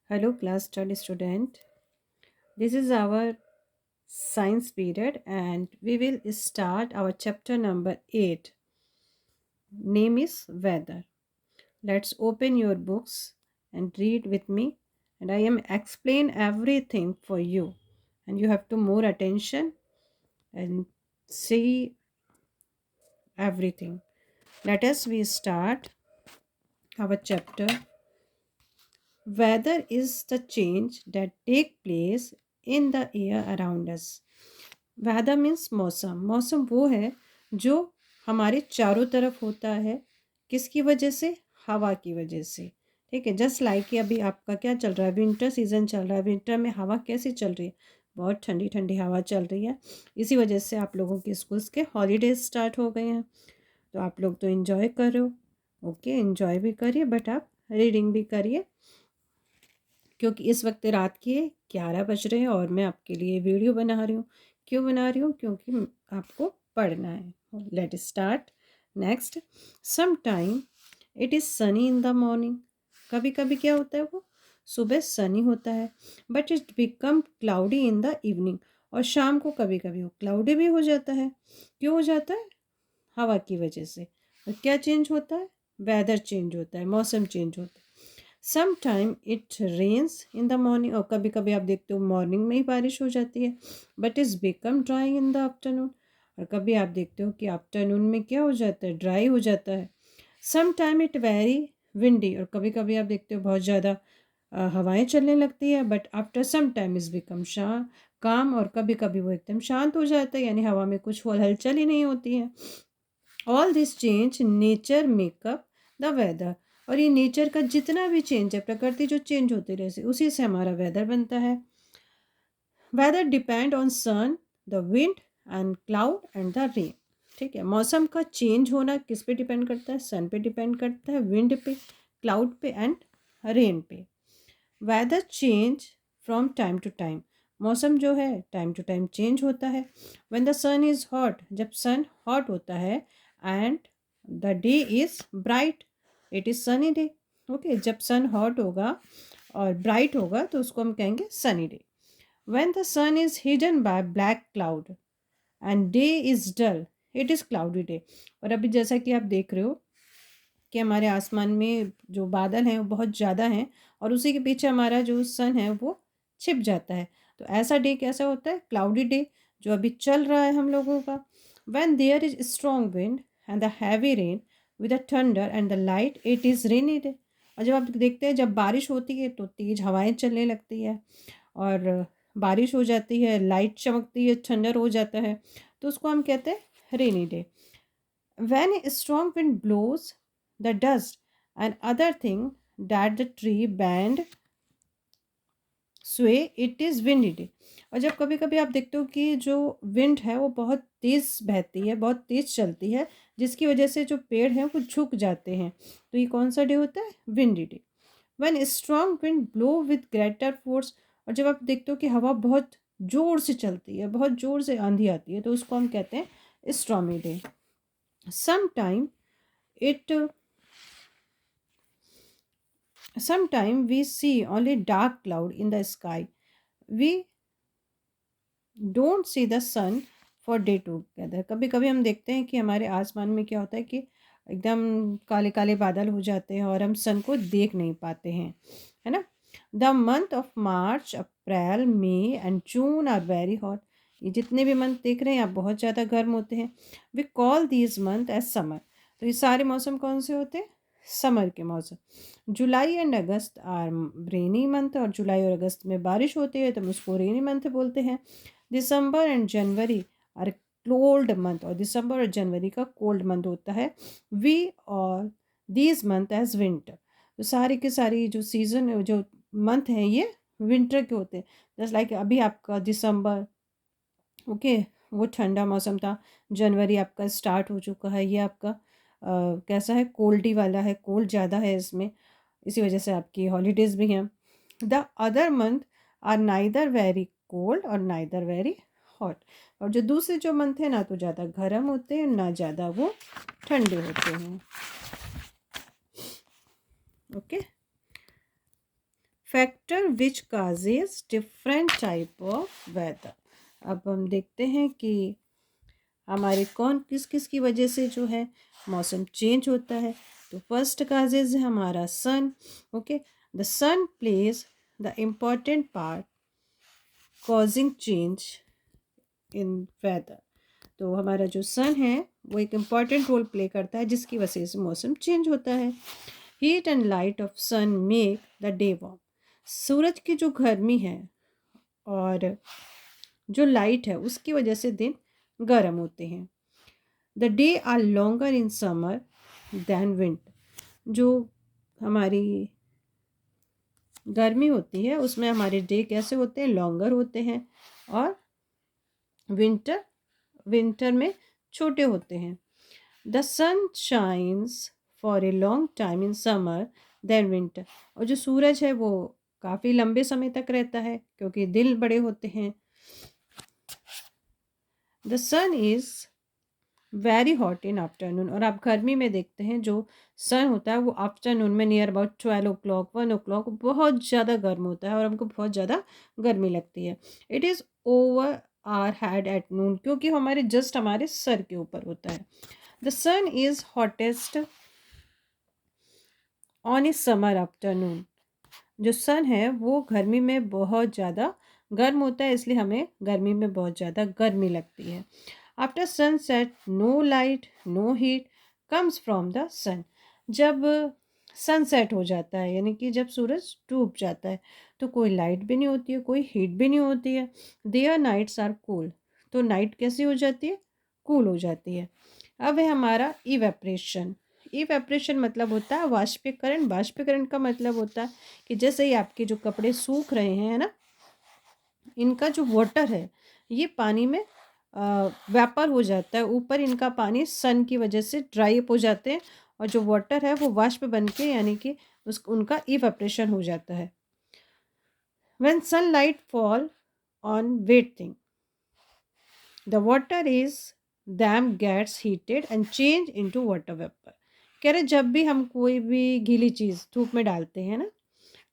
Hello, class study student. This is our science period, and we will start our chapter number 8. Name is Weather. Let's open your books and read with me. And I am explain everything for you. And you have to more attention and see everything. Let us we start our chapter. Weather is the change that take place in the air around us. Weather means मौसम। मौसम वो है जो हमारे चारों तरफ होता है। किसकी वजह से? हवा की वजह से। ठीक है, जस्ट लाइक कि अभी आपका क्या चल रहा है, विंटर सीजन चल रहा है। विंटर में हवा कैसी चल रही है? बहुत ठंडी ठंडी हवा चल रही है। इसी वजह से आप लोगों के स्कूल्स के हॉलीडेज स्टार्ट हो गए हैं, तो आप लोग तो इन्जॉय कर रहे हो। ओके, इन्जॉय भी करिए, बट आप रीडिंग भी करिए, क्योंकि इस वक्त रात के 11 बज रहे हैं और मैं आपके लिए वीडियो बना रही हूँ। क्यों बना रही हूँ? क्योंकि आपको पढ़ना है। Let start. Next, some time it is sunny in the morning. कभी कभी क्या होता है, वो सुबह सनी होता है, but it become cloudy in the evening. और शाम को कभी कभी वो क्लाउडी भी हो जाता है। क्यों हो जाता है? हवा की वजह से। और क्या चेंज होता है? वेदर चेंज होता है, मौसम चेंज होता है। Some time it rains in the morning. और कभी कभी आप देखते हो मॉर्निंग में ही बारिश हो जाती है, but is become dry in the afternoon. और कभी आप देखते हो कि आफ्टरनून में क्या हो जाता है? ड्राई हो जाता है। Some time it very windy. और कभी कभी आप देखते हो बहुत ज़्यादा हवाएं चलने लगती है, but after some time is become calm. और कभी कभी वो एकदम शांत हो जाता है, यानी हवा में कुछ हलचल ही नहीं होती है। All this change nature make up the weather. और ये नेचर का जितना भी चेंज है, प्रकृति जो चेंज होती रहती है, उसी से हमारा वेदर बनता है। Weather depend on sun, the wind and cloud and the rain. ठीक है, मौसम का चेंज होना किस पे डिपेंड करता है? सन पे डिपेंड करता है, विंड पे, क्लाउड पे एंड रेन पे। Weather change from time to time. मौसम जो है टाइम टू टाइम चेंज होता है। When the sun is hot, जब सन हॉट होता है, and the day is bright, it is sunny day. Okay, जब सन हॉट होगा और ब्राइट होगा तो उसको हम कहेंगे sunny day. When the sun is hidden by black cloud and day is dull, it is cloudy day. और अभी जैसा कि आप देख रहे हो कि हमारे आसमान में जो बादल हैं वो बहुत ज़्यादा हैं, और उसी के पीछे हमारा जो सन है वो छिप जाता है। तो ऐसा डे कैसा होता है? क्लाउडी डे, जो अभी चल रहा है हम लोगों का। When there is strong wind and the heavy rain with the thunder and the light, it is rainy day. और जब आप देखते हैं, जब बारिश होती है तो तेज़ हवाएं चलने लगती है, और बारिश हो जाती है, लाइट चमकती है, थंडर हो जाता है, तो उसको हम कहते हैं rainy day. When a strong wind blows the dust and other thing that the tree bend sway, it is windy day। और जब कभी कभी आप देखते हो कि जो विंड है वो बहुत तेज़ बहती है, बहुत तेज़ चलती है, जिसकी वजह से जो पेड़ हैं वो झुक जाते हैं, तो ये कौन सा डे होता है? Windy day. When strong wind blow with greater force. और जब आप देखते हो कि हवा बहुत ज़ोर से चलती है, बहुत ज़ोर से आंधी आती है, तो उसको हम कहते हैं stormy day. Sometime it sometime we see only dark cloud in the sky. We don't see the sun for day together। कभी कभी हम देखते हैं कि हमारे आसमान में क्या होता है कि एकदम काले काले बादल हो जाते हैं और हम सन को देख नहीं पाते हैं, है ना। The month of March, April, May and June are very hot. ये जितने भी मंथ देख रहे हैं आप, बहुत ज़्यादा गर्म होते हैं। We call these month as summer. तो ये सारे मौसम कौन से होते हैं? समर के मौसम। July and August are rainy month. और जुलाई और अगस्त में बारिश होती है तो हम उसको रेनी मंथ बोलते हैं। December and January are cold month. और दिसंबर और जनवरी का कोल्ड मंथ होता है। वी और दीज मंथ एज विंटर। तो सारी के सारी जो सीजन, जो मंथ हैं, ये विंटर के होते हैं। जस्ट लाइक अभी आपका दिसंबर, ओके, वो ठंडा मौसम था। जनवरी आपका स्टार्ट हो चुका है, ये आपका कैसा है? कोल्डी वाला है, कोल्ड ज़्यादा है इसमें, इसी वजह से आपकी हॉलीडेज़ भी हैं। The other month are neither very cold और नाइदर वेरी हॉट। और जो दूसरे जो मंथ है, ना तो ज़्यादा गर्म होते हैं, ना ज़्यादा वो ठंडे होते हैं। Okay, factor which causes different type of weather. अब हम देखते हैं कि हमारे कौन किस किस की वजह से जो है मौसम चेंज होता है। तो फर्स्ट काजेज है हमारा sun. Okay, the sun plays the important part causing change in weather. तो हमारा जो सन है वो एक इम्पॉर्टेंट रोल प्ले करता है जिसकी वजह से मौसम चेंज होता है। Heat and light of sun make the day warm. सूरज की जो गर्मी है और जो लाइट है उसकी वजह से दिन गर्म होते हैं। The day are longer in summer than winter. जो हमारी गर्मी होती है उसमें हमारे डे कैसे होते हैं, लॉन्गर होते हैं, और विंटर में छोटे होते हैं। The sun shines for a long time in summer then winter. और जो सूरज है वो काफ़ी लंबे समय तक रहता है क्योंकि दिन बड़े होते हैं। The sun is very hot in afternoon. और आप गर्मी में देखते हैं जो सन होता है वो आफ्टरनून में नियर अबाउट 12 o'clock 1 o'clock बहुत ज़्यादा गर्म होता है और हमको बहुत ज़्यादा गर्मी लगती है। It is over our head at noon, क्योंकि हमारे जस्ट हमारे सर के ऊपर होता है। The sun is hottest on a summer afternoon. जो सन है वो गर्मी में बहुत ज़्यादा गर्म होता है, इसलिए हमें गर्मी में बहुत ज़्यादा गर्मी लगती है। After sunset no light no heat comes from the sun. जब सनसेट हो जाता है यानी कि जब सूरज डूब जाता है तो कोई लाइट भी नहीं होती है, कोई हीट भी नहीं होती है। Their nights are cool. तो नाइट कैसी हो जाती है, कूल हो जाती है। अब है हमारा इवेपरेशन। इवेपरेशन मतलब होता है वाष्पीकरण। वाष्पीकरण का मतलब होता है कि जैसे ही आपके जो कपड़े सूख रहे हैं, है ना, इनका जो वाटर है ये पानी में वेपर हो जाता है। ऊपर इनका पानी सन की वजह से ड्राई अप हो जाते हैं और जो वाटर है वो वाष्प बन के यानी कि उनका इवेपरेशन हो जाता है। When sunlight fall on wet thing the water is them gets heated and change into water vapour. कह रहे जब भी हम कोई भी गीली चीज़ धूप में डालते हैं ना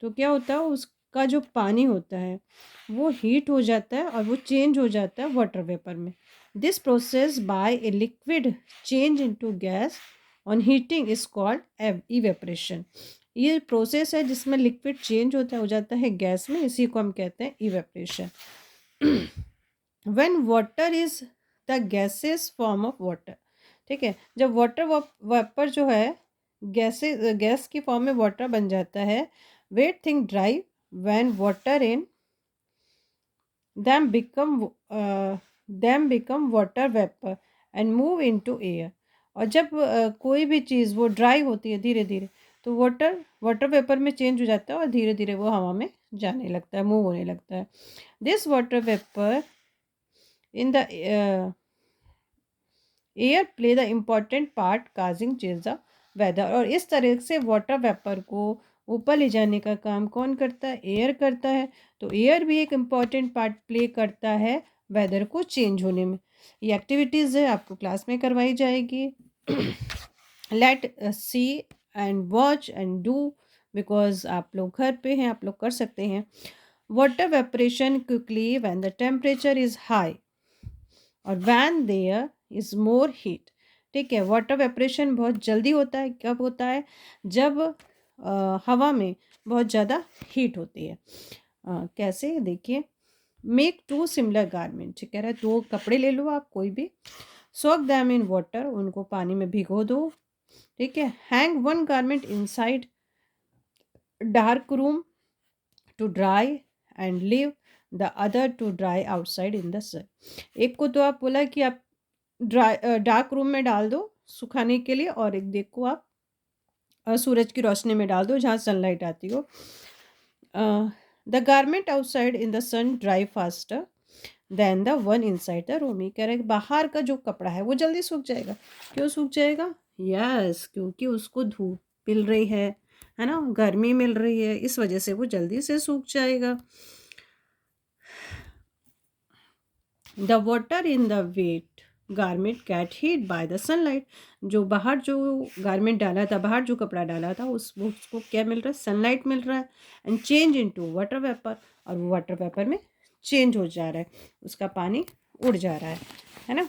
तो क्या होता है उसका जो पानी होता है वो हीट हो जाता है और वो चेंज हो जाता है वाटर वेपर में। This process by a liquid change into gas on heating is called evaporation. ये प्रोसेस है जिसमें लिक्विड चेंज हो जाता है गैस में, इसी को हम कहते हैं evaporation. When water is the gases form of water. ठीक है, जब वाटर वेपर जो है गैस की फॉर्म में वाटर बन जाता है। Wet thing dry when water in them become water vapor and move into air। और जब कोई भी चीज़ वो ड्राई होती है धीरे धीरे तो वाटर वेपर में चेंज हो जाता है और धीरे धीरे वो हवा में जाने लगता है, मूव होने लगता है। This water vapour in the air play the important part causing change the weather. और इस तरह से वाटर वेपर को ऊपर ले जाने का काम कौन करता है, एयर करता है। तो एयर भी एक इम्पॉर्टेंट पार्ट प्ले करता है वेदर को चेंज होने में। ये एक्टिविटीज़ है आपको क्लास में करवाई जाएगी। Let see and watch and do, because आप लोग घर पे हैं, आप लोग कर सकते हैं। Water evaporation quickly when the temperature is high और when there is more heat. ठीक है, वाटर वेपरेशन बहुत जल्दी होता है। कब होता है, जब हवा में बहुत ज़्यादा हीट होती है। कैसे, देखिए, मेक टू सिमिलर गारमेंट। कह रहा है दो कपड़े ले लो आप कोई भी, सोक दैम इन वाटर, उनको पानी में भिगो दो। ठीक है, hang one garment inside dark room to dry and leave the other to dry outside in the sun. एक को तो आप बोला कि आप डार्क रूम में डाल दो सुखाने के लिए और एक देखो आप सूरज की रोशनी में डाल दो जहाँ सनलाइट आती हो। The garment outside in the sun dry faster than the one inside the room. ये कह रहे हैं बाहर का जो कपड़ा है वो जल्दी सूख जाएगा। क्यों सूख जाएगा? यस, क्योंकि उसको धूप मिल रही है ना, गर्मी मिल रही है, इस वजह से वो जल्दी से सूख जाएगा। The water in the wet garment get heat by the sunlight. जो बाहर जो गारमेंट डाला था, बाहर जो कपड़ा डाला था, उसको क्या मिल रहा है? सनलाइट मिल रहा है and change into water vapour, और वो वाटर वेपर में चेंज हो जा रहा है, उसका पानी उड़ जा रहा है ना।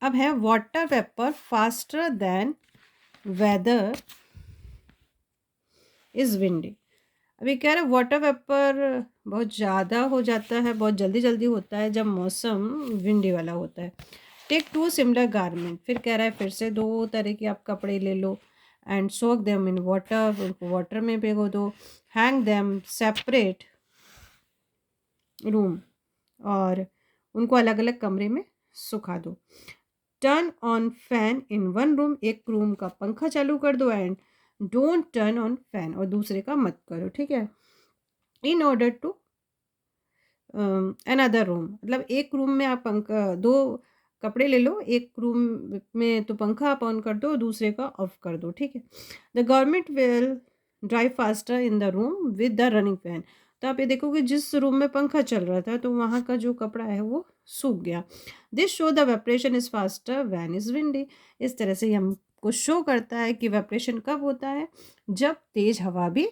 अब है water vapour faster then weather is windy. अभी कह रहे वाटर वेपर बहुत ज़्यादा हो जाता है, बहुत जल्दी जल्दी होता है जब मौसम विंडी वाला होता है। टेक टू सिमिलर गारमेंट, फिर कह रहा है फिर से 2 तरह के आप कपड़े ले लो and soak them in water, उनको वाटर में भिगो दो। हैंग देम सेपरेट रूम, और उनको अलग अलग कमरे में सुखा दो। Turn on fan in one room, एक रूम का पंखा चालू कर दो and don't turn on fan, और दूसरे का मत करो, ठीक है। In order to another room, मतलब एक रूम में आप पंखा, 2 कपड़े ले लो, एक रूम में तो पंखा आप ऑन कर दो, दूसरे का ऑफ कर दो, ठीक है। The government will dry faster in the room with the running fan. तो आप ये देखोगे जिस रूम में पंखा चल रहा था तो वहाँ का जो कपड़ा है वो सूख गया। This show the evaporation is faster when is windy. इस तरह से ये हमको शो करता है कि वेपरेशन कब होता है? जब तेज हवा भी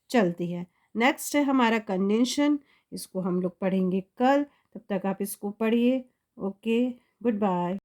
चलती है। नेक्स्ट है हमारा कंडेंशन, इसको हम लोग पढ़ेंगे कल, तब तक आप इसको पढ़िए। Okay, good bye.